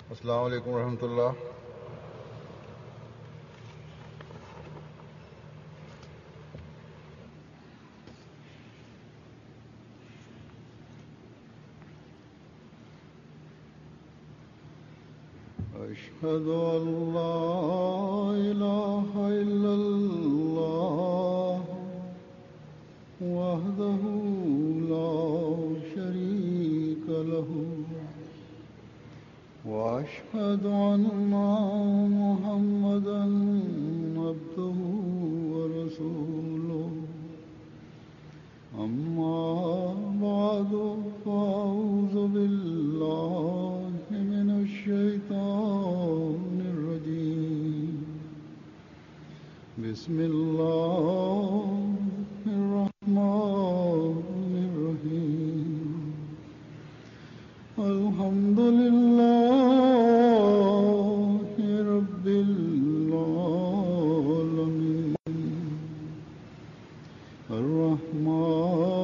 अस्सलाम वालेकुम रहमतुल्लाह। أشهد أن لا إله إلا الله وحده لا شريك له وأشهد أن محمدا عبده ورسوله أما بعد فأعوذ بالله من الشيطان الرجيم بسم الله الرحمن الرحيم الحمد لله رب العالمين الرحمن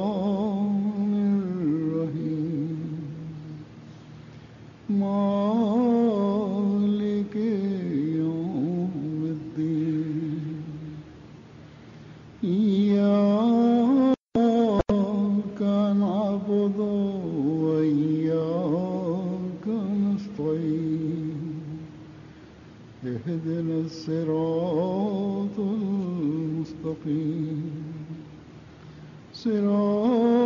الرحيم مالك يوم الدين إياك نعبد وإياك نستعين اهدنا الصراط المستقيم صراط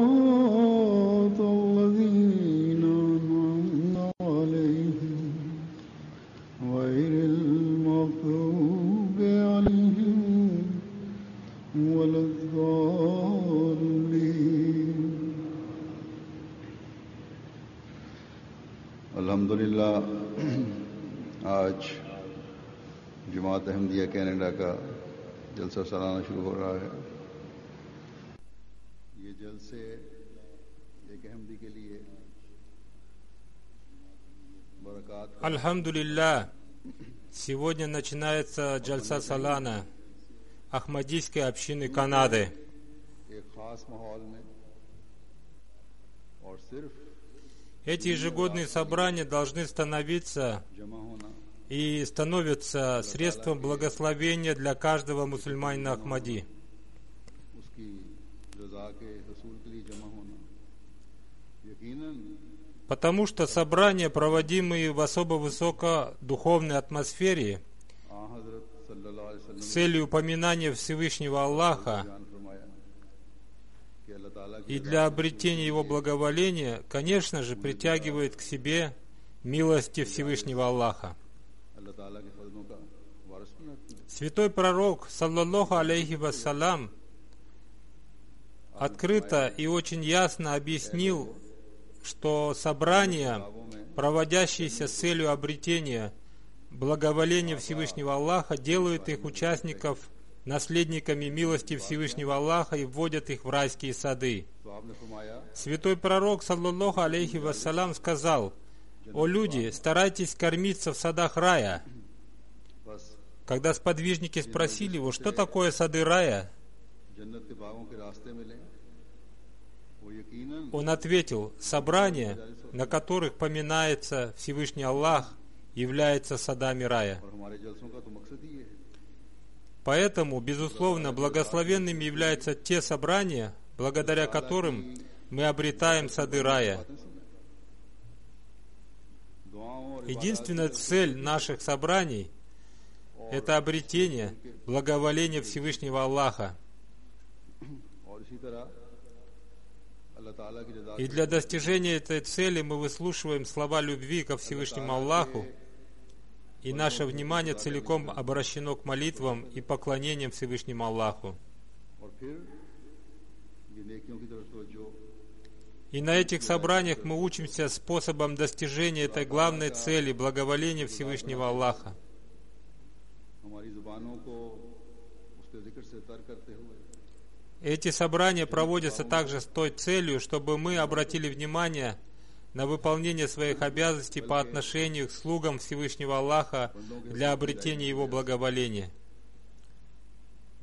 الذين أنعمت عليهم غير المغضوب عليهم ولا الضالين अल्हम्दुलिल्लाह आज जमात अहमदिया कनाडा का जलसा सालाना शुरू हो रहा है। ये जलसे एक अहमदी के लिए बरकत। Альхамдулилlah, сегодня начинается Джальса Салана Ахмадийской общины Канады. एक खास माहौल में और सिर्फ Эти ежегодные собрания должны становиться जमा होना и становятся средством благословения для каждого мусульманина Ахмади. उसकी रज़ा के रसूल के लिए जमा होना यकीनन Потому что собрания, проводимые в особо высокодуховной атмосфере, हज़रत सल्लल्लाहु अलैहि वसल्लम с целью упоминания Всевышнего Аллаха बयान फरमाया कि अल्लाह ताला की и для обретения Его благоволения, конечно же, притягивает к себе милости Всевышнего Аллаха. अल्लाह ताला के फजलों का वारिस बनाती है। Святой пророк, саллаллаху алейхи вассалям, открыто и очень ясно объяснил, что собрания, проводящиеся с целью обретения благоволения Всевышнего Аллаха, делают их участников наследниками милости Всевышнего Аллаха и вводят их в райские сады. तो आपने फरमाया Святой пророк, саллаллаху алейхи вассалям, сказал: «О люди, старайтесь кормиться в садах рая». बस Когда сподвижники спросили его, что такое сады рая, जन्नत के बागों के रास्ते मिले वो यकीनन он ответил: собрания, на которых поминается Всевышний Аллах, являются садами рая. और हमारे जलसों का तो मकसद ही ये है। Поэтому, безусловно, благословенными являются те собрания, благодаря которым мы обретаем сады рая. दुआओं और Единственная цель наших собраний – это обретение благоволения Всевышнего Аллаха. और इसी तरह अल्लाह ताला की रज़ा И для достижения этой цели мы выслушиваем слова любви ко Всевышнему Аллаху, и наше внимание целиком обращено к молитвам и поклонениям Всевышнему Аллаху. और फिर ये नेकियों की तरफ तवज्जो И на этих собраниях мы учимся способам достижения этой главной цели благоволения Всевышнего Аллаха. हमारी जुबानों को उसके जिक्र से तर करते हुए Эти собрания проводятся также с той целью, чтобы мы обратили внимание на выполнение своих обязанностей по отношению к слугам Всевышнего Аллаха для обретения Его благоволения.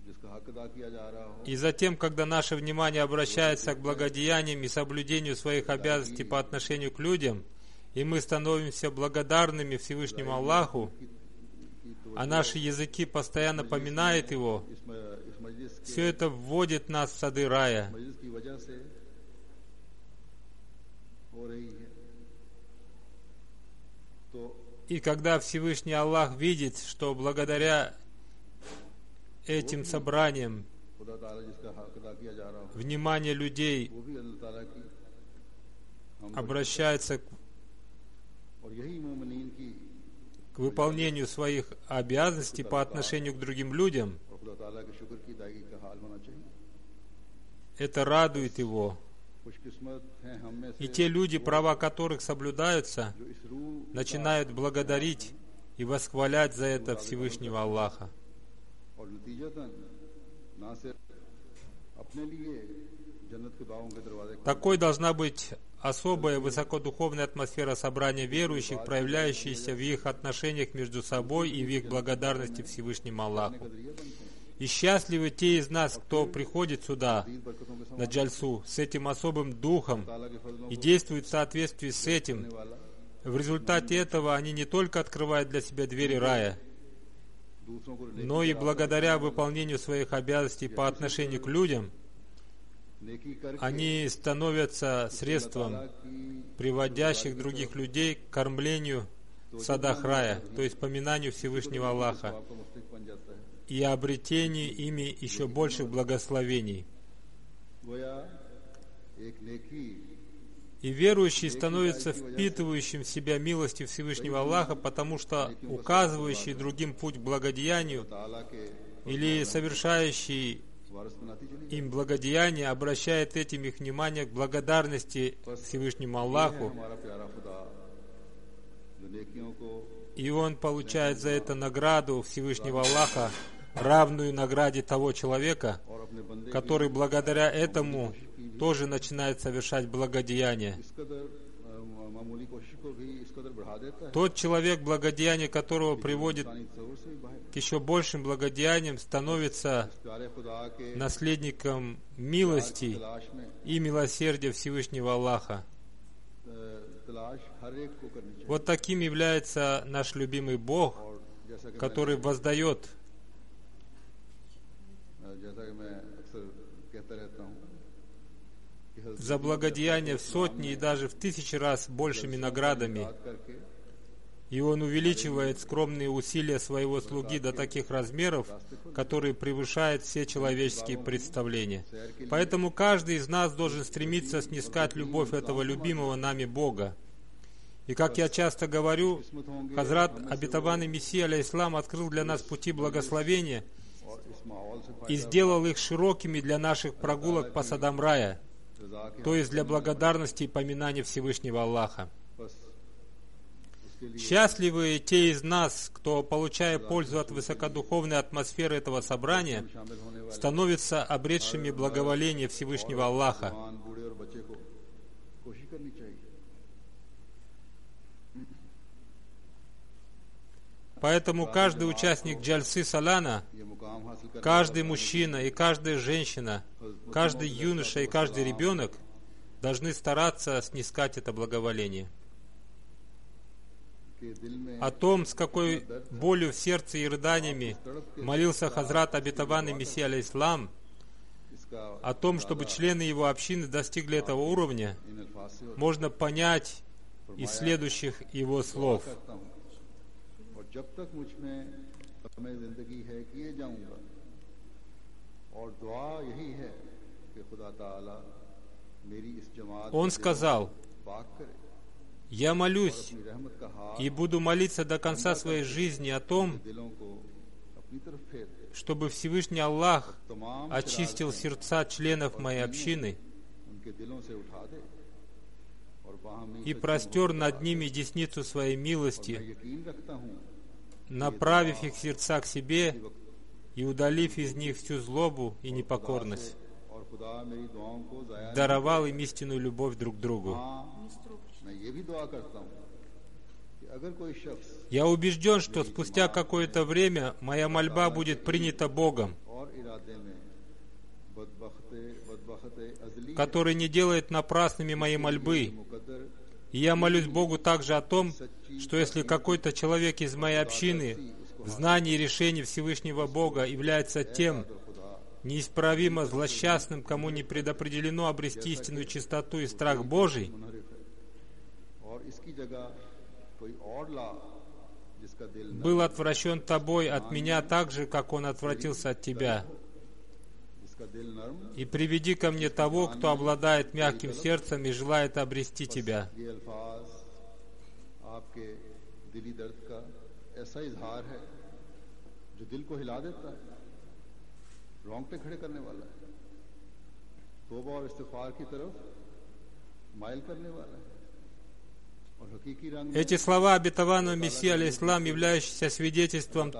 जिसका हक अदा किया जा रहा हो И затем, когда наше внимание обращается к благодеяниям и соблюдению своих обязанностей по отношению к людям, и мы становимся благодарными Всевышнему Аллаху, а наши языки постоянно поминают Его, все это вводит нас в сады рая. И когда Всевышний Аллах видит, что благодаря этим собраниям внимание людей обращается к выполнению своих обязанностей по отношению к другим людям, это радует его. И те люди, права которых соблюдаются, начинают благодарить и восхвалять за это Всевышнего Аллаха. Такой должна быть особая высокодуховная атмосфера собрания верующих, проявляющаяся в их отношениях между собой и в их благодарности Всевышнему Аллаху. И счастливы те из нас, кто приходит сюда, на джальсу, с этим особым духом и действует в соответствии с этим. В результате этого они не только открывают для себя двери рая, но и благодаря выполнению своих обязанностей по отношению к людям, они становятся средством, приводящих других людей к кормлению в садах рая, то есть поминанию Всевышнего Аллаха, и обретению ими еще больших благословений. И верующий становится впитывающим в себя милостью Всевышнего Аллаха, потому что указывающий другим путь к благодеянию или совершающий им благодеяние обращает этим их внимание к благодарности Всевышнему Аллаху, и он получает за это награду Всевышнего Аллаха, равную награде того человека, который благодаря этому тоже начинает совершать благодеяние. Тот человек, благодеяние которого приводит к еще большим благодеяниям, становится наследником милости и милосердия Всевышнего Аллаха. Вот таким является наш любимый Бог, который воздает за благодеяние в сотни и даже в 1000 раз большими наградами. И Он увеличивает скромные усилия своего слуги до таких размеров, которые превышают все человеческие представления. Поэтому каждый из нас должен стремиться снискать любовь этого любимого нами Бога. И как я часто говорю, Хазрат Обетованный Мессия, алейхиссалам, открыл для нас пути благословения и сделал их широкими для наших прогулок по садам рая, то есть для благодарности и поминания Всевышнего Аллаха. Счастливы те из нас, кто, получая пользу от высокодуховной атмосферы этого собрания, становятся обретшими благоволение Всевышнего Аллаха. Поэтому каждый участник джальсы Салана, каждый мужчина и каждая женщина, каждый юноша и каждый ребенок должны стараться снискать это благоволение. О том, с какой болью в сердце и рыданиями молился Хазрат Обетованный Мессия, алейхиссалам, о том, чтобы члены его общины достигли этого уровня, можно понять из следующих его слов. Он сказал: «Я молюсь и буду молиться до конца своей жизни о том, чтобы Всевышний Аллах очистил сердца членов моей общины и простер над ними десницу своей милости, направив их сердца к себе и удалив из них всю злобу и непокорность, даровал им истинную любовь друг к другу». Я убежден, что спустя какое-то время моя мольба будет принята Богом, который не делает напрасными мои мольбы И я молюсь Богу также о том, что если какой-то человек из моей общины в знании и решении Всевышнего Бога является тем неисправимо злосчастным, кому не предопределено обрести истинную чистоту и страх Божий, был отвращен тобой от меня так же, как он отвратился от тебя. И приведи ко мне того, кто обладает мягким сердцем и желает обрести тебя. Эти слова обетованного Мессии, алейхиссалам, являющиеся свидетельством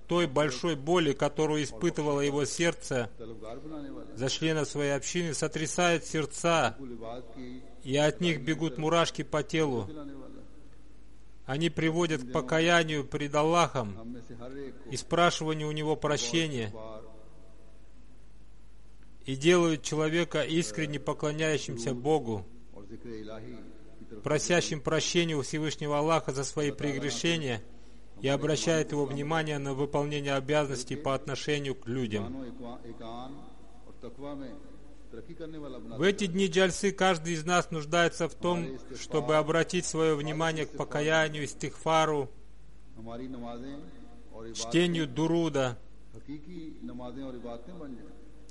той большой боли, которую испытывало его сердце за членов своей общины, сотрясают сердца, и от них бегут мурашки по телу. Они приводят к покаянию пред Аллахом и спрашиванию у Него прощения, и делают человека искренне поклоняющимся Богу, просящим прощения у Всевышнего Аллаха за свои прегрешения, и обращает его внимание на выполнение обязанностей по отношению к людям. В эти дни джальсы каждый из нас нуждается в том, чтобы обратить свое внимание к покаянию, истигфару, чтению дуруда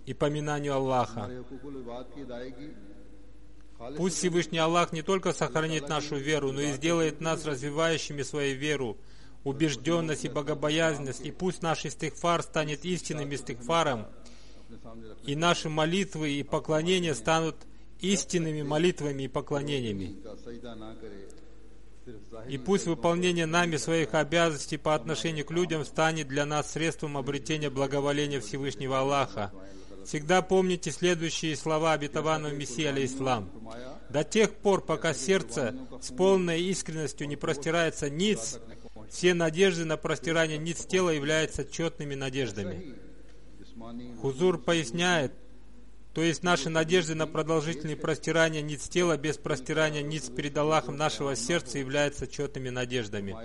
и поминанию Аллаха. Пусть Всевышний Аллах не только сохранит нашу веру, но и сделает нас развивающими свою веру, убежденность и богобоязненность, и пусть наш истигфар станет истинным истигфаром, и наши молитвы и поклонения станут истинными молитвами и поклонениями. И пусть выполнение нами своих обязанностей по отношению к людям станет для нас средством обретения благоволения Всевышнего Аллаха. Всегда помните следующие слова обетованного Мессии, алейхиссалам. До тех пор, пока сердце с полной искренностью не простирается ниц, все надежды на простирание ниц тела являются четными надеждами. Хузур поясняет, то есть наши надежды на продолжительные простирания ниц тела без простирания ниц перед Аллахом нашего сердца являются четными надеждами.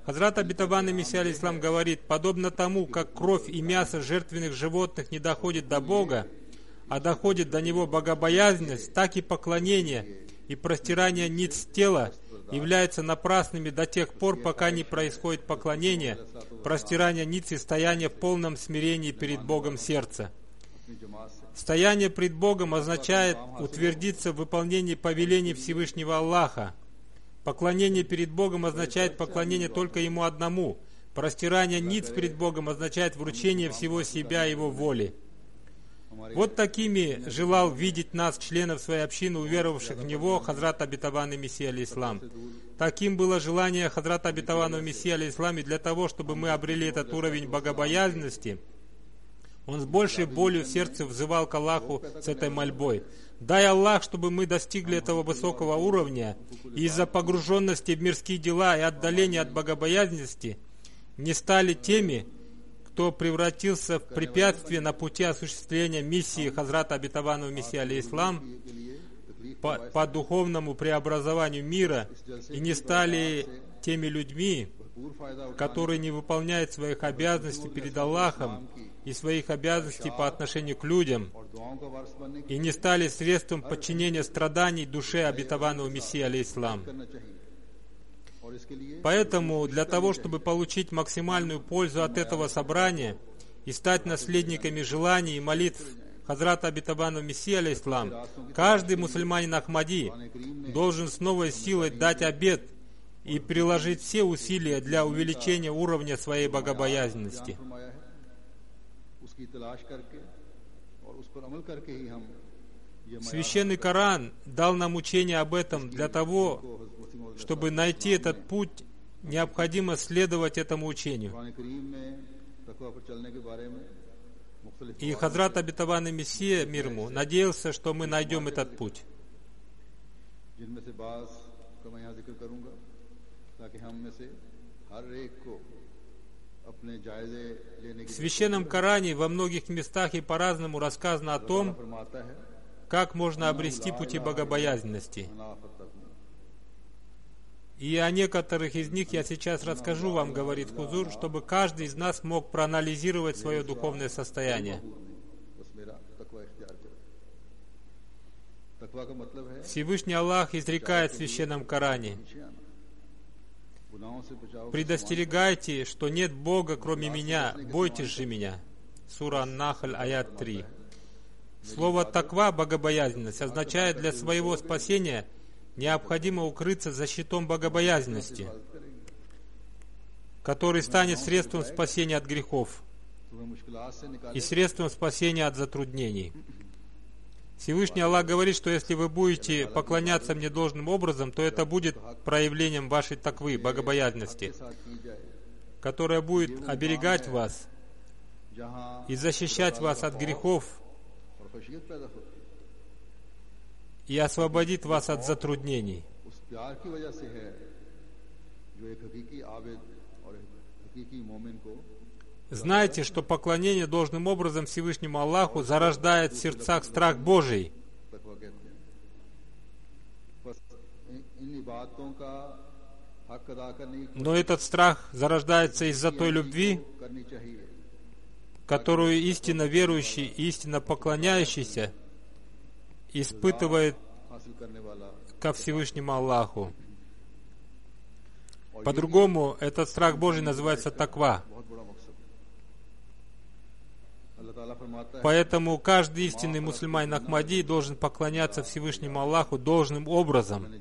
Хазрат обетованный Мессия, алейхиссалам, говорит, подобно тому, как кровь и мясо жертвенных животных не доходит до Бога, а доходит до Него богобоязненность, так и поклонение и простирание ниц тела являются напрасными до тех пор, пока не происходит поклонение, простирание ниц и стояние в полном смирении перед Богом сердца. Стояние пред Богом означает утвердиться в выполнении повелений Всевышнего Аллаха. Поклонение перед Богом означает поклонение только Ему одному. Простирание ниц перед Богом означает вручение всего себя Его воле. Вот такими желал видеть нас, членов своей общины, уверовавших в Него, Хазрат обетованный Мессия, алейхиссалам. Таким было желание Хазрата обетованного Мессии, алейхиссалам, и для того, чтобы мы обрели этот уровень богобоязненности, он с большей болью в сердце взывал к Аллаху с этой мольбой. Дай Аллах, чтобы мы достигли этого высокого уровня, и из-за погруженности в мирские дела и отдаления от богобоязненности не стали теми, кто превратился в препятствие на пути осуществления миссии Хазрата обетованного Мессии, алейхиссалам, по духовному преобразованию мира, и не стали теми людьми, которые не выполняют своих обязанностей перед Аллахом и своих обязанностей по отношению к людям, и не стали средством подчинения страданий душе обетованного Мессии, алейхиссалам. Поэтому для того, чтобы получить максимальную пользу от этого собрания и стать наследниками желаний и молитв Хазрата обетованного Мессии, алейхиссалам, каждый мусульманин Ахмади должен с новой силой дать обет и приложить все усилия для увеличения уровня своей богобоязненности. Священный Коран дал нам учение об этом. Для того, чтобы найти этот путь, необходимо следовать этому учению. И Хазрат обетованный Мессия, мир ему, надеялся, что мы найдем этот путь. В Священном Коране во многих местах и по-разному рассказано о том, как можно обрести пути богобоязненности. И о некоторых из них я сейчас расскажу вам, говорит Хузур, чтобы каждый из нас мог проанализировать свое духовное состояние. Всевышний Аллах изрекает в Священном Коране: «Предостерегайте, что нет Бога, кроме меня, бойтесь же меня». Сура Ан-Нахль, аят 3. Слово «таква», богобоязненность, означает для своего спасения необходимо укрыться за щитом богобоязненности, который станет средством спасения от грехов и средством спасения от затруднений. Всевышний Аллах говорит, что если вы будете поклоняться мне должным образом, то это будет проявлением вашей таквы, богобоязненности, которая будет оберегать вас и защищать вас от грехов и освободит вас от затруднений. Знайте, что поклонение должным образом Всевышнему Аллаху зарождает в сердцах страх Божий. Но этот страх зарождается из-за той любви, которую истинно верующий и истинно поклоняющийся испытывает ко Всевышнему Аллаху. По-другому, этот страх Божий называется таква. Поэтому каждый истинный мусульманин Ахмади должен поклоняться Всевышнему Аллаху должным образом,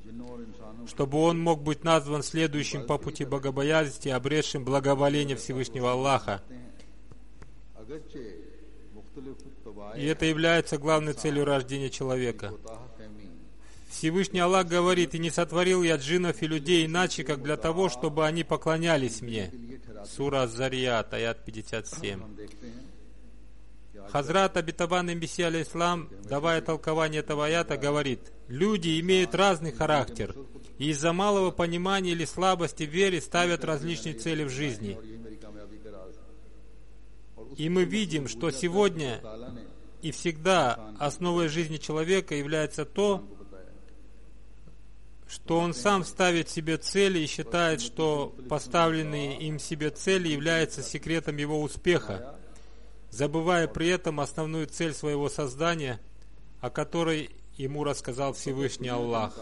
чтобы он мог быть назван следующим по пути богобоязненности, обретшим благоволение Всевышнего Аллаха. И это является главной целью рождения человека. Всевышний Аллах говорит: «И не сотворил я джиннов и людей иначе, как для того, чтобы они поклонялись мне». Сура Аз-Зарият, аят 57. Хазрат обетованный Мессия алейхиссалам, давая толкование этого аята, говорит: «Люди имеют разный характер, и из-за малого понимания или слабости в вере ставят различные цели в жизни». И мы видим, что сегодня и всегда основой жизни человека является то, что он сам ставит себе цели и считает, что поставленные им себе цели являются секретом его успеха, забывая при этом основную цель своего создания, о которой ему рассказал Всевышний Аллах.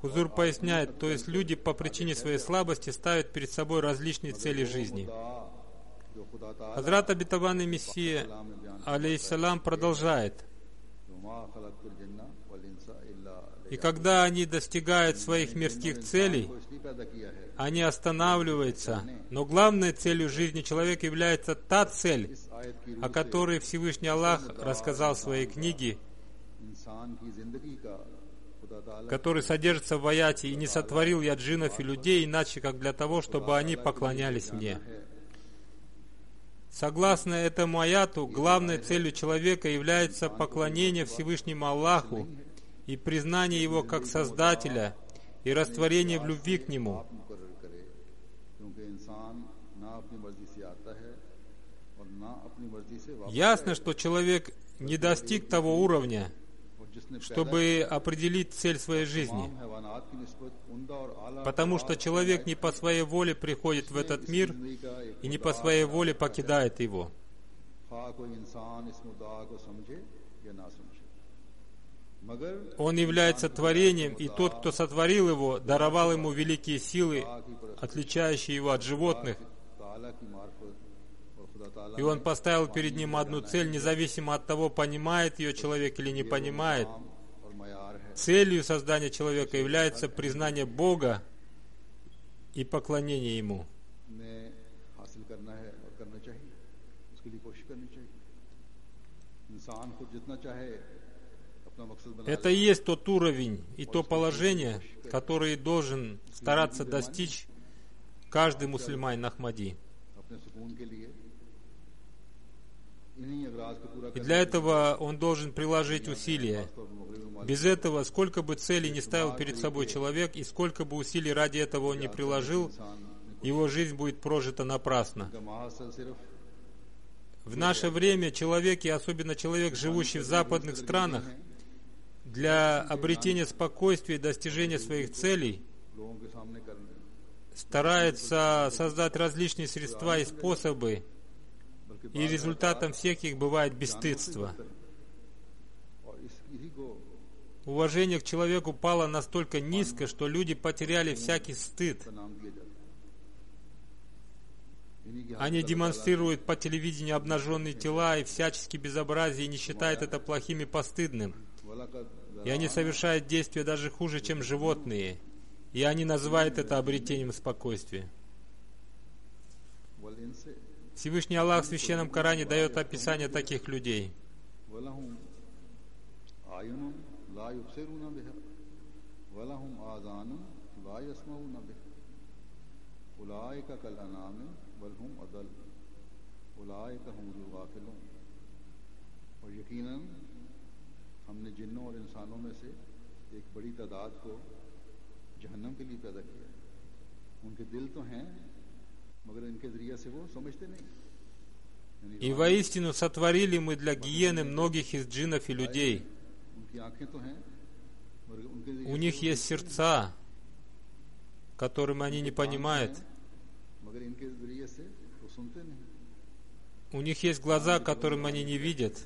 Хузур поясняет, то есть люди по причине своей слабости ставят перед собой различные цели жизни. Хазрат обетованный Мессия алейхиссалам продолжает: «И когда они достигают своих мирских целей, они останавливаются, но главной целью жизни человека является та цель, о которой Всевышний Аллах рассказал в своей книге, который содержится в аяте: «И не сотворил я джиннов и людей иначе, как для того, чтобы они поклонялись мне». Согласно этому аяту, главной целью человека является поклонение Всевышнему Аллаху и признание Его как Создателя и растворение в любви к Нему. Ясно, что человек не достиг того уровня, чтобы определить цель своей жизни, потому что человек не по своей воле приходит в этот мир и не по своей воле покидает его. Он является творением, и тот, кто сотворил его, даровал ему великие силы, отличающие его от животных. И он поставил перед ним одну цель, независимо от того, понимает ее человек или не понимает. Целью создания человека является признание Бога и поклонение Ему. Это и есть тот уровень и то положение, которое должен стараться достичь каждый мусульманин Ахмади. И для этого он должен приложить усилия. Без этого, сколько бы целей не ставил перед собой человек, и сколько бы усилий ради этого он не приложил, его жизнь будет прожита напрасно. В наше время человек, и особенно человек, живущий в западных странах, для обретения спокойствия и достижения своих целей लोगों के सामने करने, старается создать различные средства и способы, बल्कि и результатом всех их бывает бесстыдство. और इसी को Уважение к человеку пало настолько низко, что люди потеряли всякий стыд. नाम दिया जाता है। इन्हीं की Они демонстрируют по телевидению обнаженные тела и всяческие безобразия и не считают это плохим и постыдным. वाला का И они совершают действия даже хуже, чем животные. И они называют это обретением спокойствия. वल इनसे Всевышний Аллах в Священном Коране дает описание таких людей. वलहुम आयुनुम ला युबसिरुना बिहा वलहुम आज़ानुम ला यस्मऊना बिहा उलाइका कल अनाम बल हुम अदल उलाइका हुमुल गाफिलून। और यकीनन हमने जिन्नों और इंसानों में से एक बड़ी तादाद को जहन्नम के लिए पैदा किया। उनके दिल तो हैं मगर इनके जरिए से वो समझते नहीं। И воистину сотворили мы для гиены многих из джиннов и людей. उनकी आंखें तो हैं मगर उनके У них есть сердца, которым они не понимают. मगर इनके जरिए से वो सुनते नहीं। У них есть глаза, которым они не видят.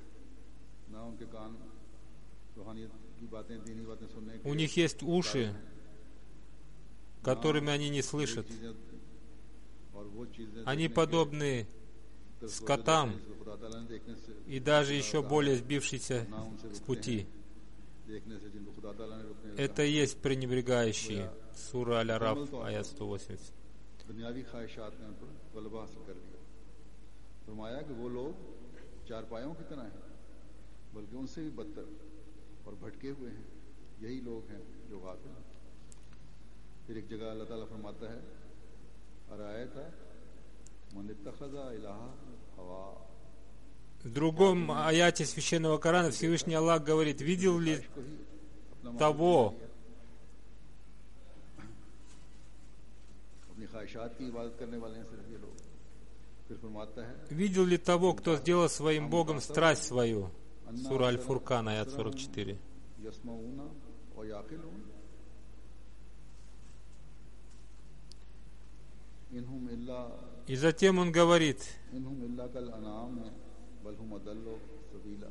ना उनके कान रूहानियत की बातें दीनी बातें सुनने के У них есть уши, которыми они не слышат. चीजें और वो चीजें Они подобны скотам जिसको खुदा ताला ने देखने से и даже еще более сбившиеся с пути. देखने से जिनको खुदा ताला ने रुकने Это и есть пренебрегающие. Сура Аль-Араф, аят 180. दुनियावी ख्वाहिशात ने उन पर गलबा हासिल कर लिया। फरमाया कि वो लोग चारपायों की तरह हैं बल्कि उनसे भी बदतर और भटके हुए हैं। यही लोग हैं जो गाफिल हैं। फिर एक जगह अल्लाह ताला फरमाता है अरायता मन इत्तखज़ा इलाहा हवा। В другом аяте Священного Корана Всевышний Аллах говорит: видел ли того, अपनी ख्वाहिशात की इबादत करने वाले हैं सिर्फ ये लोग। फिर फरमाता है видел ли того, кто сделал своим Богом страсть свою? Сура Аль-Фуркан, аят 44. यसमाऊना और याकिलून इन्हुम इल्ला И затем он говорит: इन्हुम इल्ला कल अनाम है बल हुम अदल्लो सबीला।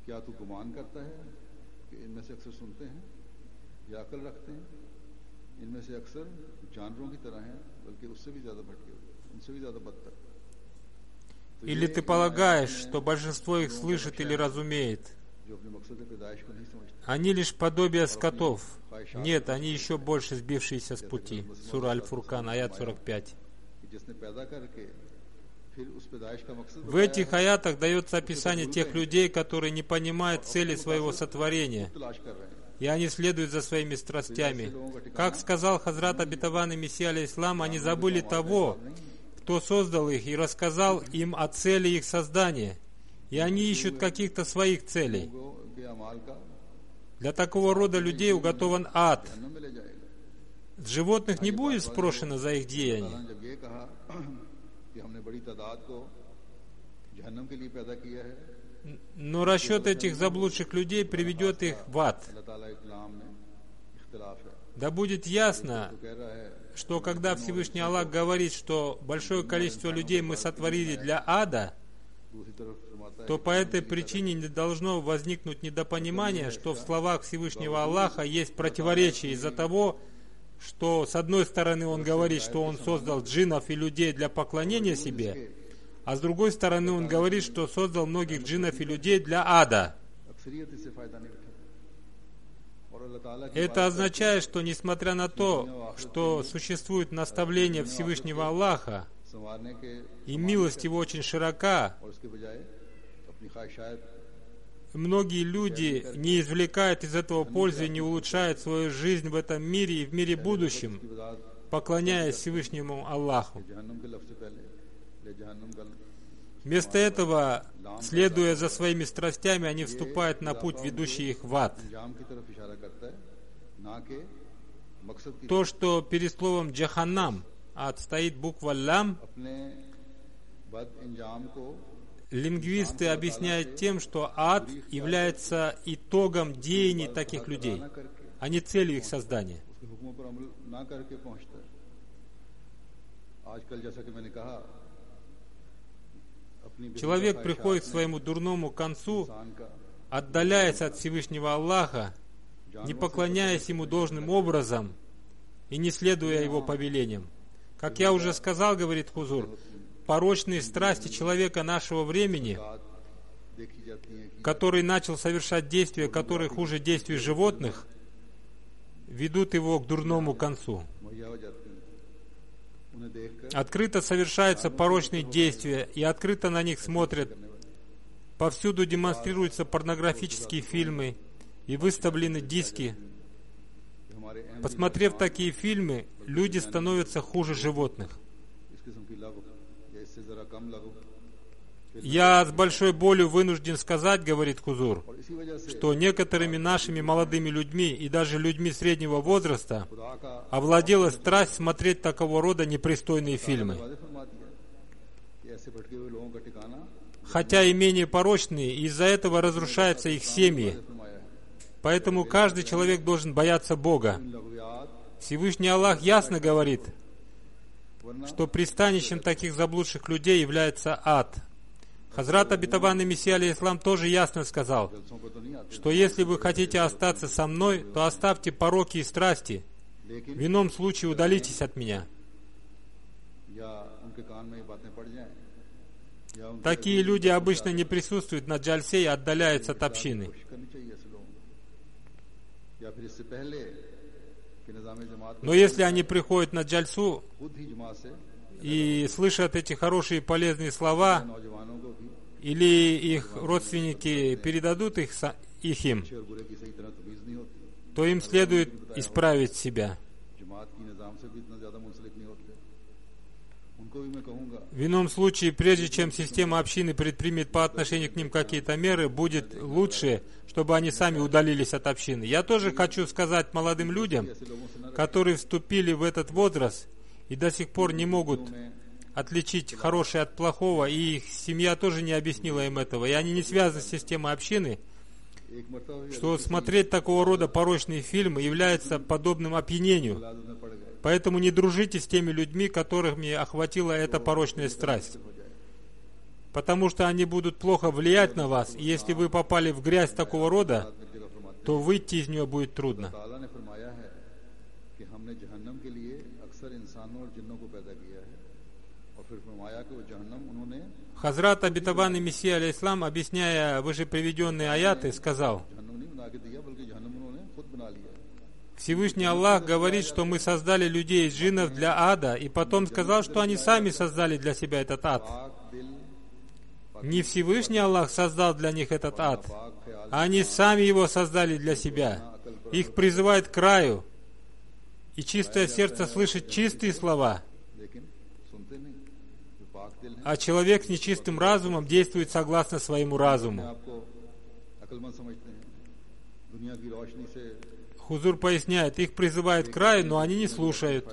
क्या तू गुमान करता है कि इनमें से अक्सर सुनते हैं या अकल रखते हैं? इनमें से अक्सर जानवरों की तरह हैं बल्कि उससे भी ज्यादा भटके हुए, उनसे भी ज्यादा बदतर। или ты полагаешь, что большинство их слышит или разумеет? जो अपने मकसद पैदाइश को नहीं समझते। Они лишь подобие скотов. Нет, они еще больше сбившиеся с пути. Сура Аль-Фуркан, аят 45. कि जिसने पैदा करके फिर उस पैदाइश का मकसद В этих аятах дается описание тех людей, которые не понимают цели своего сотворения, तलाश कर रहे हैं। и они следуют за своими страстями. Как сказал Хазрат обетованный Мессия алейхиссалам, они забыли того, кто создал их и рассказал им о цели их создания, и они ищут каких-то своих целей. वो उनके अमाल का Для такого рода людей уготован ад. जन्म में ले जाएगा। С животных не будет спрошено за их अल्लाह деяния. ने जब ये कहा कि हमने बड़ी तादाद को जहन्नम के लिए पैदा किया है, Но расчет этих заблудших людей приведет их в ад. अल्लाह ताला के कलाम में इख्तिलाफ है। Да будет ясно, तो कह रहा है что когда Всевышний Аллах говорит, что большое количество людей мы сотворили для ада, दूसरी तरफ फरमाता то по этой причине не должно возникнуть недопонимание, что в словах Всевышнего Аллаха есть противоречие из-за того, что с одной стороны он говорит, что он создал джиннов и людей для поклонения себе, а с другой стороны он говорит, что создал многих джиннов и людей для ада. है अक्सरियत इससे फायदा नहीं उठाती। और अल्लाह ताला की Это означает, что несмотря на то, что существует наставление Всевышнего Аллаха, संवारने के и милость Его очень широка, और उसके बजाय अपनी ख्वाहिशात многие люди не извлекают из этого пользы и не улучшают свою жизнь в этом мире и в мире будущем, की वजाहत поклоняясь Всевышнему Аллаху. जहन्नम के लफ्ज़ से पहले ले जहन्नम का Вместо этого, следуя за своими страстями, они вступают на путь, ведущий их в ад. अंजाम की तरफ इशारा करता है ना कि मकसद की। То, что перед словом «джаханнам» ад стоит буква «лям», अपने बद अंजाम को лингвисты объясняют тем, что ад является итогом деяний таких людей, а не целью их создания. पर अमल ना करके पहुंचता है। आजकल जैसा कि मैंने कहा, человек приходит к своему дурному концу, отдаляясь от Всевышнего Аллаха, не поклоняясь Ему должным образом и не следуя Его повелениям. Как я уже сказал, говорит Хузур, порочные страсти человека нашего времени, который начал совершать действия, которые хуже действий животных, ведут его к дурному концу. Открыто совершаются порочные действия, и открыто на них смотрят. Повсюду демонстрируются порнографические фильмы и выставлены диски. Посмотрев такие фильмы, люди становятся хуже животных. Я с большой болью вынужден сказать, говорит Хузур, что некоторыми нашими молодыми людьми и даже людьми среднего возраста овладела страсть смотреть такого рода непристойные фильмы. Хотя и менее порочные, из-за этого разрушаются их семьи. Поэтому каждый человек должен бояться Бога. Всевышний Аллах ясно говорит, что пристанищем таких заблудших людей является ад. Хазрат обетованный Мессия алейхиссалам тоже ясно сказал, что если вы хотите остаться со мной, то оставьте пороки и страсти. В ином случае удалитесь от меня. Такие люди обычно не присутствуют на джальсе и отдаляются от общины. Но если они приходят на джальсу и слышат эти хорошие и полезные слова, или их родственники передадут их им, то им следует исправить себя. В ином случае, прежде чем система общины предпримет по отношению к ним какие-то меры, будет лучше, чтобы они сами удалились от общины. Я тоже хочу сказать молодым людям, которые вступили в этот возраст и до сих пор не могут отличить хорошее от плохого, и их семья тоже не объяснила им этого, и они не связаны с системой общины, что смотреть такого рода порочные фильмы является подобным опьянению. Поэтому не дружите с теми людьми, которыми охватила эта порочная страсть. Потому что они будут плохо влиять на вас, и если вы попали в грязь такого рода, то выйти из нее будет трудно. Хазрат обетованный Мессия алейхиссалам, объясняя выше приведенные аяты, сказал: Всевышний Аллах говорит, что мы создали людей из джиннов для ада, и потом сказал, что они сами создали для себя этот ад. Не Всевышний Аллах создал для них этот ад, а они сами его создали для себя. Их призывает к краю, и чистое сердце слышит чистые слова. А человек с нечистым разумом действует согласно своему разуму. Хузур поясняет, их призывают к краю, но они не слушают.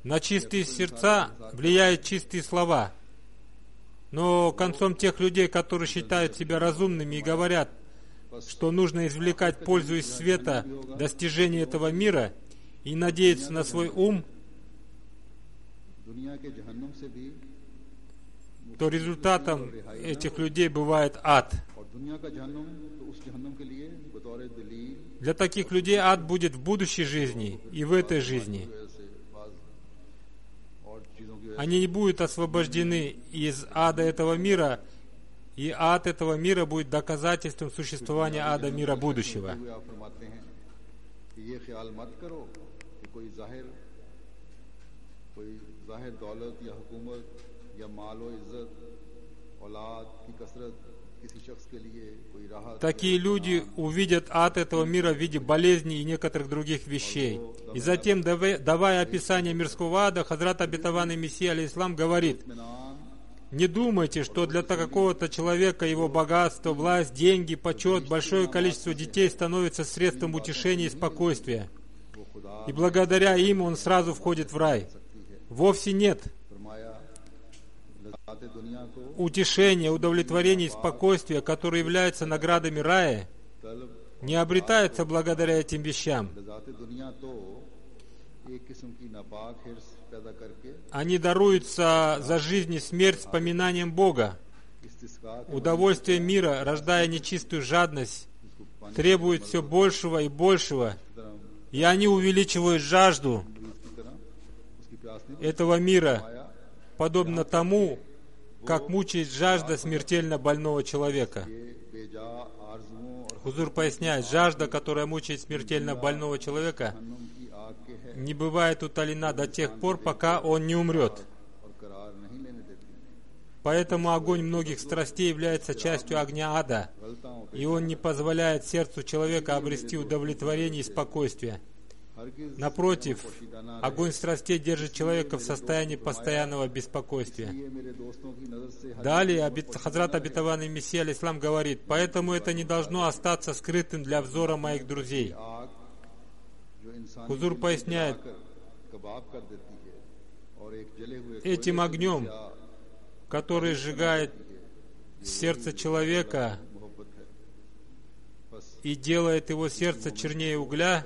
На чистые сердца влияют чистые слова. Но концом тех людей, которые считают себя разумными и говорят, что нужно извлекать пользу из света достижения этого мира и надеяться на свой ум, то результатом этих людей бывает ад. Для таких людей ад будет в будущей жизни и в этой жизни. Они не будут освобождены из ада этого мира, и ад этого мира будет доказательством существования ада мира будущего. Такие люди увидят ад этого мира в виде болезней и некоторых других вещей. И затем, давая описание мирского ада, Хазрат обетованный Мессия алейхиссалам говорит: не думайте, что для какого-то человека его богатство, власть, деньги, почет, большое количество детей становится средством утешения и спокойствия. И благодаря им он сразу входит в рай. Вовсе нет. Утешение, удовлетворение и спокойствие, которые являются наградами рая, не обретаются благодаря этим вещам. Они даруются за жизнь и смерть вспоминанием Бога. Удовольствие мира, рождая нечистую жадность, требует все большего и большего, и они увеличивают жажду этого мира, подобно тому, как мучает жажда смертельно больного человека. Хузур поясняет, жажда, которая мучает смертельно больного человека, не бывает утолена до тех пор, пока он не умрет. Поэтому огонь многих страстей является частью огня ада, и он не позволяет сердцу человека обрести удовлетворение и спокойствие. Напротив, огонь страстей держит человека в состоянии постоянного беспокойствия. Далее Хазрат Обетованный Мессия алейхиссалам говорит, поэтому это не должно остаться скрытым для взора моих друзей. Хузур поясняет, этим огнем, который сжигает сердце человека и делает его сердце чернее угля,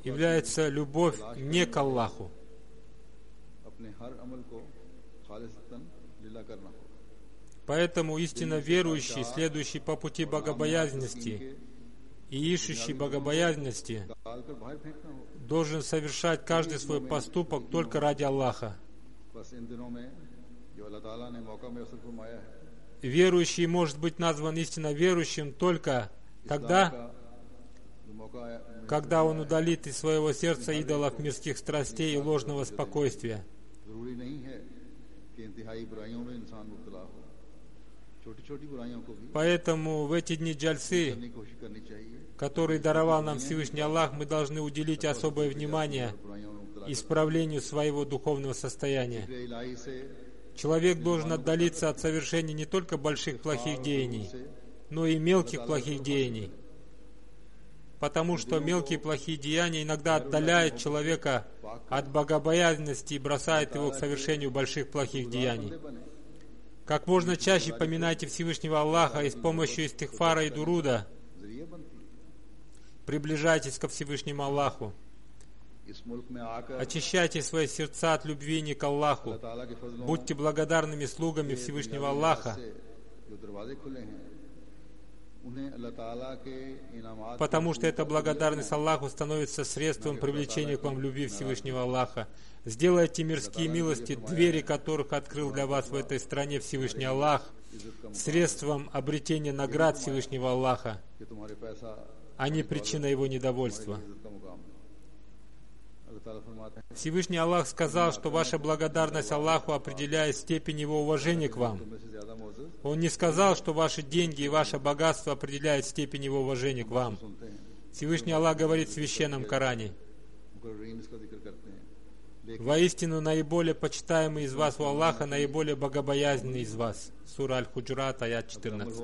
является любовь не к Аллаху. Поэтому истинно верующий, следующий по пути богобоязненности и ищущий богобоязненности, должен совершать каждый свой поступок только ради Аллаха. Верующий может быть назван истинно верующим только тогда, когда он удалит из своего сердца идолов мирских страстей и ложного спокойствия. Поэтому в эти дни джальсы, которые даровал нам Всевышний Аллах, мы должны уделить особое внимание исправлению своего духовного состояния. Человек должен отдалиться от совершения не только больших плохих деяний, но и мелких плохих деяний. Потому что мелкие плохие деяния иногда отдаляют человека от богобоязненности и бросают его к совершению больших плохих деяний. Как можно чаще поминайте Всевышнего Аллаха и с помощью истихфара и дуруда приближайтесь ко Всевышнему Аллаху. Очищайте свои сердца от любви не к Аллаху. Будьте благодарными слугами Всевышнего Аллаха, потому что эта благодарность Аллаху становится средством привлечения к вам любви Всевышнего Аллаха. Сделайте мирские милости, двери которых открыл для вас в этой стране Всевышний Аллах, средством обретения наград Всевышнего Аллаха, а не причиной его недовольства. Всевышний Аллах сказал, что ваша благодарность Аллаху определяет степень его уважения к вам. Он не сказал, что ваши деньги и ваше богатство определяют степень его уважения к вам. Всевышний Аллах говорит в Священном Коране: «Воистину, наиболее почитаемый из вас у Аллаха, наиболее богобоязненный из вас». Сура Аль-Худжурат, аят 14.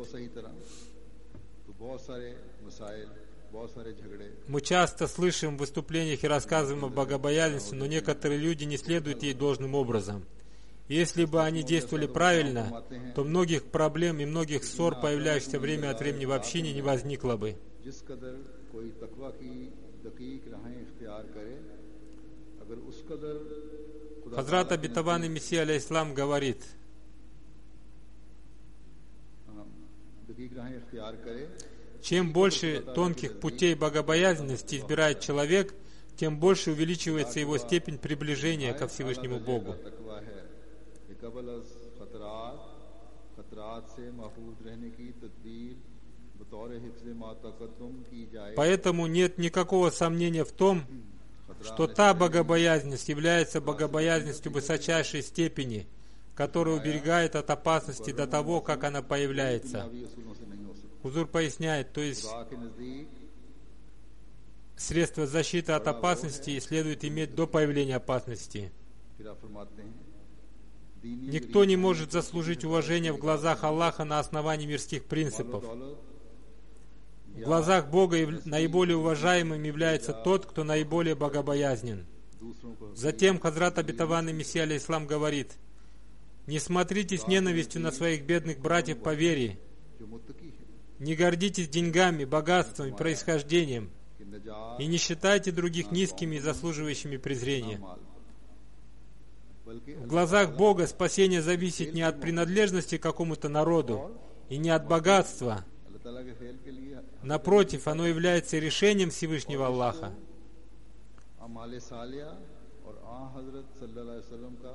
Мы часто слышим в выступлениях и рассказываем о богобоязненности, но некоторые люди не следуют ей должным образом. Если бы они действовали правильно, то многих проблем и многих ссор, появляющихся время от времени в общине, не возникло бы. Хазрат Обетованный Мессия алейхиссалам говорит: чем больше тонких путей богобоязненности избирает человек, тем больше увеличивается его степень приближения ко Всевышнему Богу. Поэтому нет никакого сомнения в том, что та богобоязненность является богобоязненностью высочайшей степени, которая уберегает от опасности до того, как она появляется. Хузур поясняет, то есть средства защиты от опасности следует иметь до появления опасности. Никто не может заслужить уважение в глазах Аллаха на основании мирских принципов. В глазах Бога наиболее уважаемым является тот, кто наиболее богобоязнен. Затем Хазрат Обетованный Мессия алейхиссалам говорит: «Не смотрите с ненавистью на своих бедных братьев по вере जो मुत्तकी है Не гордитесь деньгами, богатством и происхождением, कि नजात и не считайте других низкими и заслуживающими презрения. माल बल्कि В глазах Бога спасение зависит не от принадлежности к какому-то народу и не от богатства. अल्लाह ताला के फेल के लिए Напротив, оно является решением Всевышнего Аллаха. अमाल सालिया और हजरत सल्लल्लाहु अलैहि वसल्लम का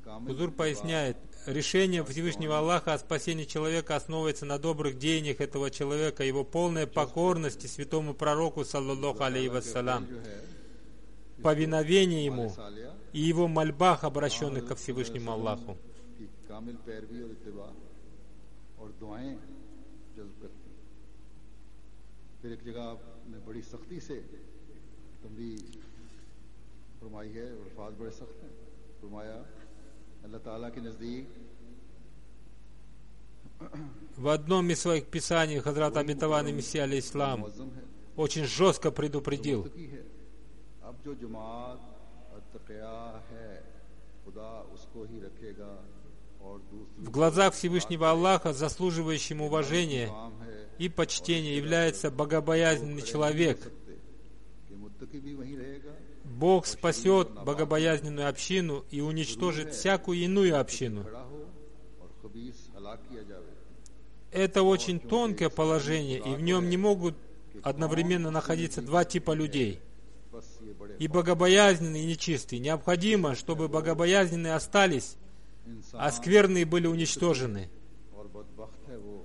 कामिल Хузур поясняет, решение Всевышнего Аллаха о спасении человека основывается на добрых деяниях этого человека, его полной покорности святому пророку, саллаллаху алейхи вассалям, जो है повиновение ему सालिया и его мольбах, обращенных ко Всевышнему Аллаху. की कामिल पैरवी और इत्तिबा और दुआएं जज्ब करती हैं। फिर एक जगह आपने बड़ी सख्ती से तंबीह फरमाई है और अल्फाज बड़े सख्त हैं। फरमाया अल्लाह ताला के नज़दीक В одном из своих писаний Хазрат Обетованный Мессия алейхиссалам मुअज़्ज़म है, очень жестко предупредил: मुत्तकी है। अब जो जमात अत्तक़िया है खुदा उसको ही रखेगा और दूसरी в глазах Всевышнего Аллаха заслуживающим уважения काम है и почтения является богобоязненный человек. सकते कि मुत्तकी भी वहीं रहेगा Бог спасет богобоязненную общину и уничтожит всякую иную общину. खड़ा हो और खबीस हलाक किया जावे। Это очень тонкое положение, и в нем не могут одновременно находиться два типа людей. बस ये बड़े И богобоязненные, и нечистые. Необходимо, чтобы богобоязненные остались, а скверные были уничтожены. और बदबख्त है वो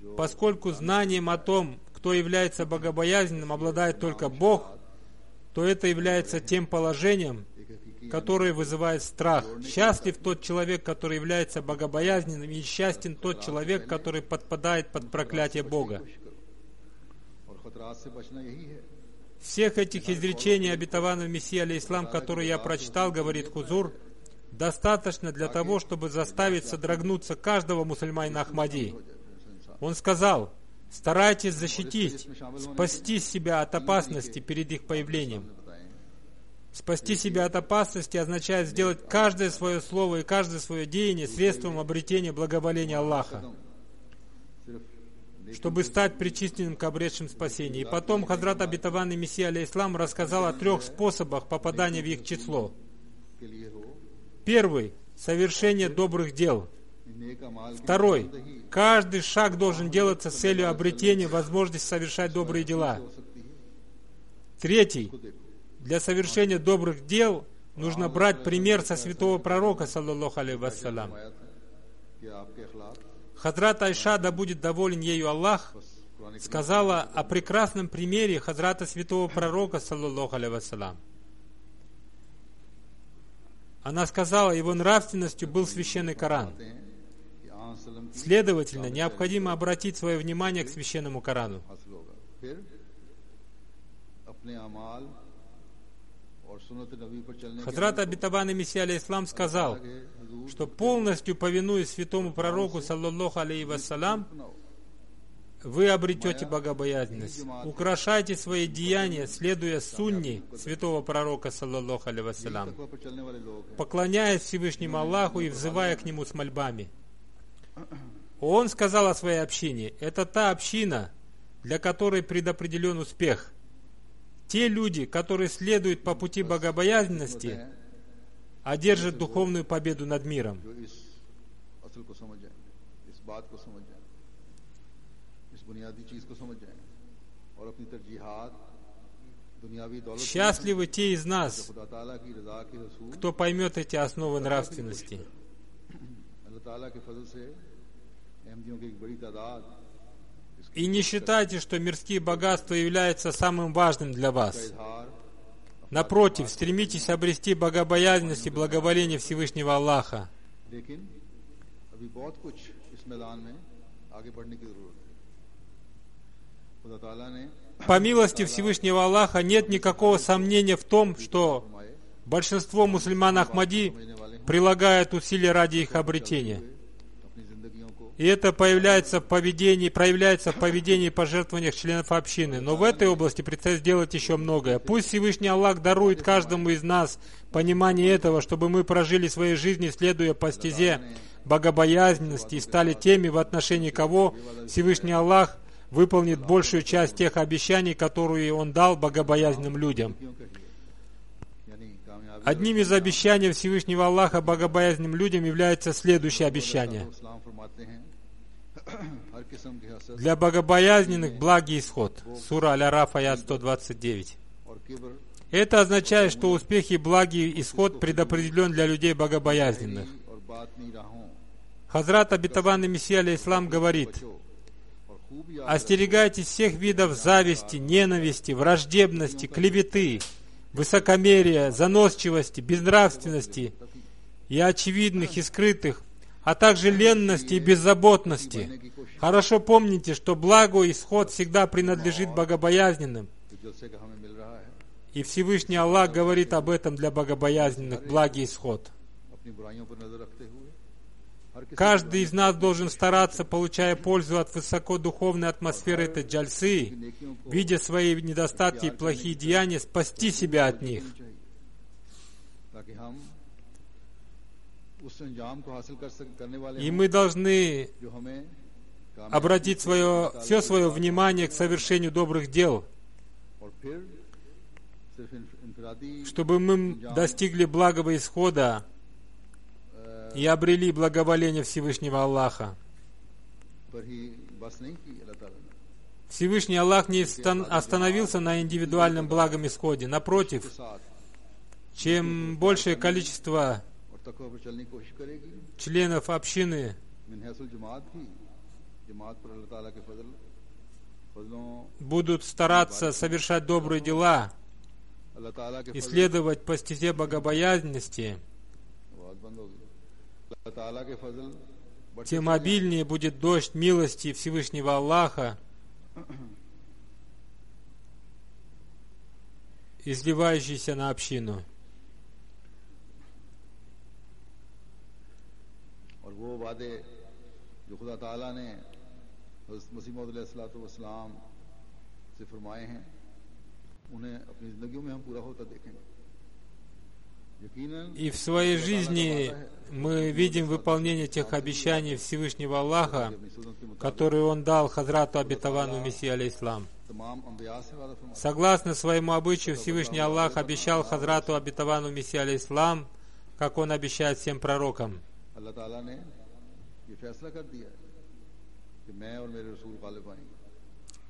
जो Поскольку знанием о том, кто является богобоязненным, обладает только Бог, то это является тем положением, एक हकीकी которое вызывает страх. Счастлив тот человек, который является богобоязненным, и несчастен тот человек, который подпадает под проклятие Бога. कोशिश करो और खतरात से बचना यही है। Всех этих изречений обетованного Мессии алейхиссалам, которые я прочитал, говорит Хузур, достаточно для того, чтобы заставить содрогнуться каждого мусульманина Ахмади. Он сказал: старайтесь защитить, спасти себя от опасности перед их появлением. Спасти себя от опасности означает сделать каждое свое слово и каждое свое деяние средством обретения благоволения Аллаха, чтобы стать причисленным к обретшим спасения. И потом Хазрат Обетованный Мессия алейхиссалам рассказал о 3 способах попадания в их число. के लिए हो Первый — совершение добрых дел. नेक अमाल की Второй — каждый шаг должен делаться с целью обретения возможности совершать добрые дела. हो सकती है। Третий देखो — для совершения добрых дел нужно брать пример со святого пророка, саллаллаху алейхи вассалям. आया था कि आपके अखलाक Хазрат Айша, да будет доволен ею Аллах, कुरान сказала о прекрасном примере Хазрата святого пророка, саллаллаху алейхи вассалям. Она сказала, его нравственностью был священный Коран. हैं कि आन सल्लम की Следовательно, необходимо обратить свое внимание к священному Корану. हासिल होगा। फिर अपने अमाल और सुन्नत नबी पर चलने के Хазрат Обетованный Мессия алейхиссалам сказал, आगे हुजूर что полностью повинуясь святому пророку, саллаллаху алейхи вассалям, अपनाओ। вы обретете богобоязненность. Украшайте свои деяния, следуя сунне святого пророка, саллаллаху алейхи вассалям, तकवा पर चलने वाले लोग हैं। поклоняясь Всевышнему Аллаху и взывая к Нему с мольбами. Он сказал о своей общине: это та община, для которой предопределен успех. Те люди, которые следуют по пути богобоязненности, одержат духовную победу над миром. जो इस असल को समझ जाए, इस बात को समझ जाए, इस बुनियादी चीज को समझ जाए और अपनी तरजीहात दुनियावी दौलत Счастливы те из нас, खुदा ताला की रजा के रसूल кто поймет эти основы нравственности. अल्लाह ताला के फजल से अहमदियों की एक बड़ी तादाद И не считайте, что мирские богатства являются самым важным для вас. इजहार Напротив, стремитесь обрести богобоязненность и благоволение Всевышнего Аллаха. लेकिन अभी बहुत कुछ इस मैदान में आगे बढ़ने की जरूरत है। खुदा ताला ने По милости Всевышнего Аллаха нет никакого сомнения в том, что फरमाए большинство мусульман Ахмади прилагают усилия ради их обретения. अपनी जिंदगियों को И это проявляется в поведении и пожертвованиях членов общины. Но в этой области предстоит сделать еще многое. Пусть Всевышний Аллах дарует каждому из нас понимание этого, чтобы мы прожили свои жизни, следуя по стезе богобоязненности и стали теми, в отношении кого Всевышний Аллах выполнит большую часть тех обещаний, которые Он дал богобоязненным людям. Одним из обещаний Всевышнего Аллаха богобоязненным людям является следующее обещание. Для богобоязненных благий исход. Сура Аль-Араф, аят 129. Это означает, что успех и благий исход предопределен для людей богобоязненных. Хазрат обетованный Мессия алейхиссалам говорит: остерегайтесь всех видов зависти, ненависти, враждебности, клеветы, высокомерия, заносчивости, безнравственности и очевидных и скрытых, а также ленности и беззаботности. Хорошо помните, что благой исход всегда принадлежит богобоязненным. И Всевышний Аллах говорит об этом для богобоязненных, благий исход. Каждый из нас должен стараться, получая пользу от высокодуховной атмосферы этой джальсы, видя свои недостатки и плохие деяния, спасти себя от них. И мы должны обратить все свое внимание к совершению добрых дел, чтобы мы достигли благого исхода и обрели благоволение Всевышнего Аллаха. Всевышний Аллах не остановился на индивидуальном благом исходе. Напротив, чем большее количество членов общины будут стараться совершать добрые дела и следовать по стезе богобоязненности, тем обильнее будет дождь милости Всевышнего Аллаха, изливающийся на общину. И в своей жизни мы видим выполнение тех обещаний Всевышнего Аллаха, которые Он дал Хазрату обетованному Мессии алейхиссалам. Согласно своему обычаю, Всевышний Аллах обещал Хазрату обетованному Мессии алейхиссалам, как Он обещает всем пророкам.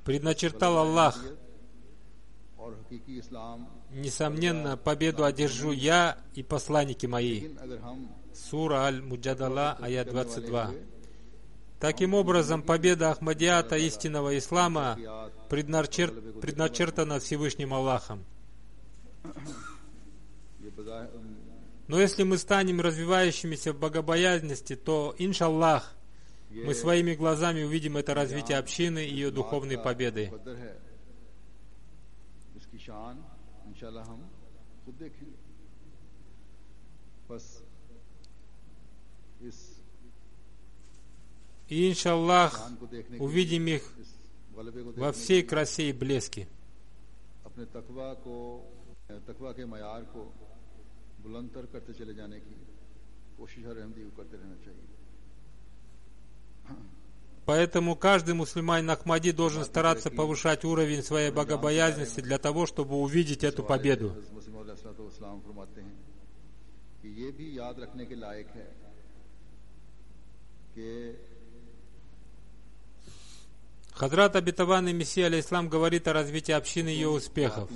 Предначертал Аллах: несомненно, победу одержу я и посланники мои. Сура Аль-Муджадала, аят 22. Таким образом, победа Ахмадията истинного ислама предначертана Всевышним Аллахом. Но если мы станем развивающимися в богобоязненности, то, иншаллах, мы своими глазами увидим это развитие общины и ее духовной победы. И, иншаллах, увидим их во всей красе и блеске. Поэтому каждый мусульманин Ахмади должен стараться повышать уровень своей богобоязненности для того, чтобы увидеть эту победу. Хазрат обетованный Мессия алейхиссалам говорит о развитии общины и ее успехов.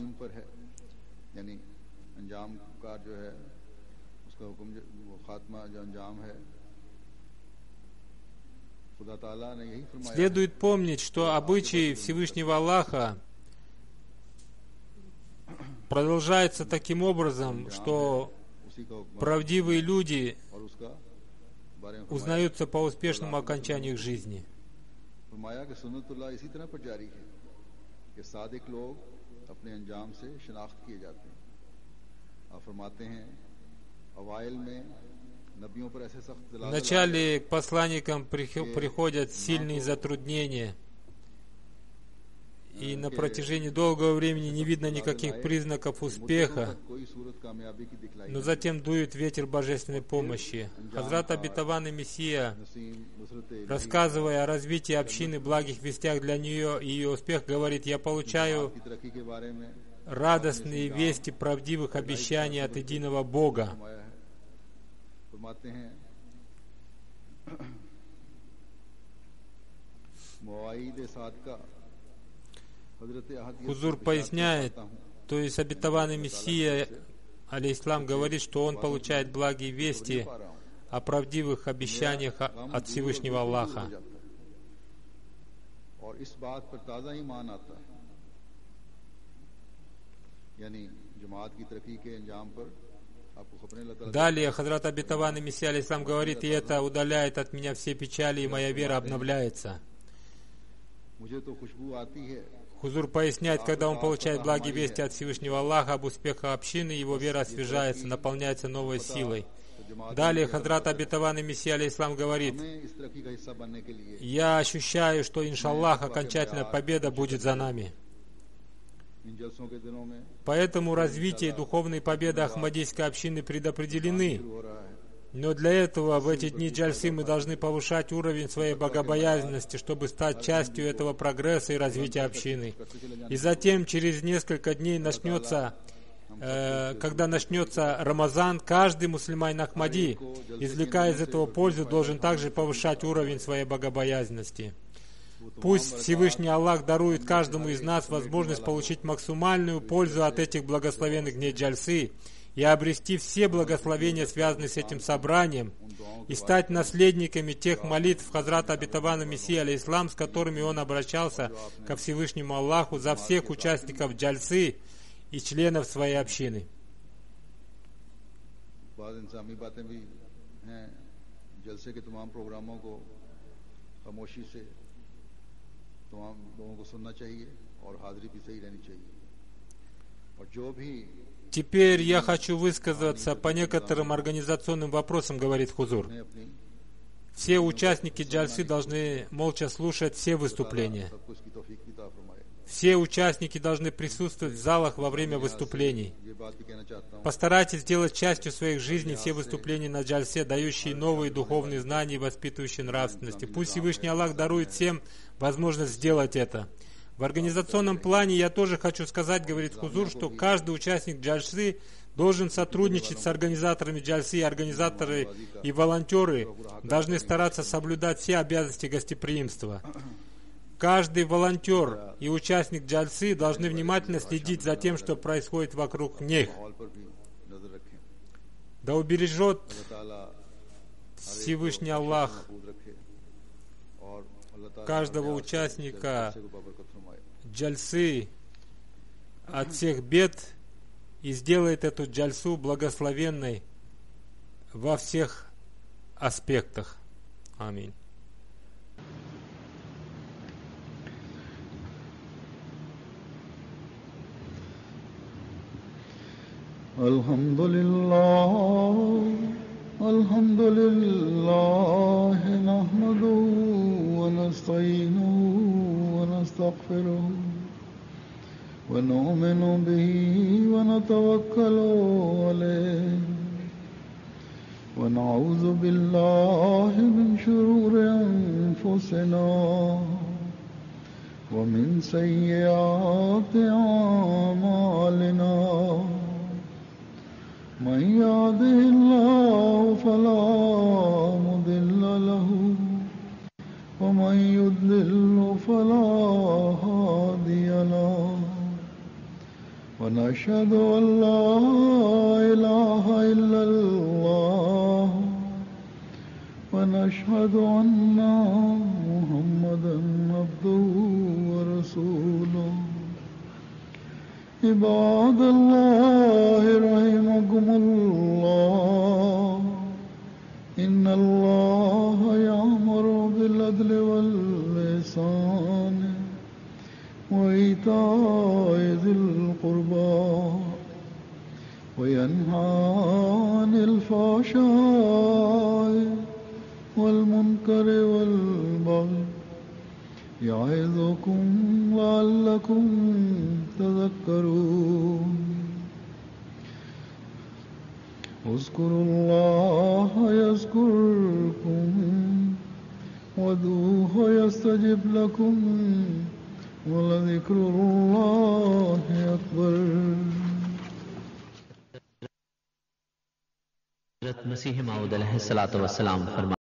Следует помнить, что обычаи Всевышнего Аллаха продолжаются таким образом, что правдивые люди узнаются по успешному окончанию их жизни. Вначале к посланникам приходят сильные затруднения, и на протяжении долгого времени не видно никаких признаков успеха, но затем дует ветер божественной помощи. Хазрат Обетованный Мессия, рассказывая о развитии общины, благих вестях для нее и ее успех, говорит: «Я получаю радостные вести правдивых обещаний от единого Бога». Хузур поясняет, то есть обетованный Мессия, алейхиссалам, говорит, что он получает благие вести о правдивых обещаниях от Всевышнего Аллаха. Далее Хазрат Обетованный Мессия, алейхиссалам, говорит: «И это удаляет от меня все печали, и моя вера обновляется». Хузур поясняет, когда он получает благие вести от Всевышнего Аллаха об успехах общины, его вера освежается, наполняется новой силой. Далее Хазрат Обетованный Мессия, алейхиссалам, говорит: «Я ощущаю, что, иншаллах, окончательная победа будет за нами». Поэтому развитие и духовной победы Ахмадийской общины предопределены. Но для этого в эти дни джальсы мы должны повышать уровень своей богобоязненности, чтобы стать частью этого прогресса и развития общины. И затем, через несколько дней когда начнется Рамазан, каждый мусульманин Ахмади, извлекая из этого пользу, должен также повышать уровень своей богобоязненности. Пусть Всевышний Аллах дарует каждому из нас возможность получить максимальную пользу от этих благословенных дней джальсы и обрести все благословения, связанные с этим собранием, и стать наследниками тех молитв Хазрата Обетованного Мессии, алейхиссалам, с которыми он обращался ко Всевышнему Аллаху за всех участников джальсы и членов своей общины. Теперь я хочу высказаться по некоторым организационным вопросам, говорит Хузур. Все участники джальсы должны молча слушать все выступления. Все участники должны присутствовать в залах во время выступлений. Постарайтесь сделать частью своих жизней все выступления на джальсе, дающие новые духовные знания и воспитывающие нравственности. Пусть Всевышний Аллах дарует всем возможность сделать это. В организационном плане я тоже хочу сказать, говорит Хузур, что каждый участник джальсы должен сотрудничать с организаторами джальсы, и организаторы и волонтеры должны стараться соблюдать все обязанности гостеприимства. Каждый волонтер и участник джальсы должны внимательно следить за тем, что происходит вокруг них. Да убережет Всевышний Аллах каждого участника джальсы от всех бед и сделает эту джальсу благословенной во всех аспектах. Аминь. Alhamdulillah, nahmaduhu wa nasta'inuhu wa nastaghfiruh wa nu'minu bihi wa natawakkalu alayh wa na'udhu billahi min shururi anfusina wa min sayyiati a'malina. من يهده الله فلا مضل له ومن يضلل فلا هادي له ونشهد أن لا إله إلا الله ونشهد أن محمدا عبده ورسوله. عباد الله رحمكم الله إن الله يأمر بالعدل والإحسان وإيتاء ذي القربى وينهى عن الفحشاء والمنكر والبغي يعظكم لعلكم تذكرون اذكروا الله يذكركم وادعوه يستجب لكم ولذكر الله أكبر. हज़रत मसीह मऊद अलैहिस्सलातु वस्सलाम फरमा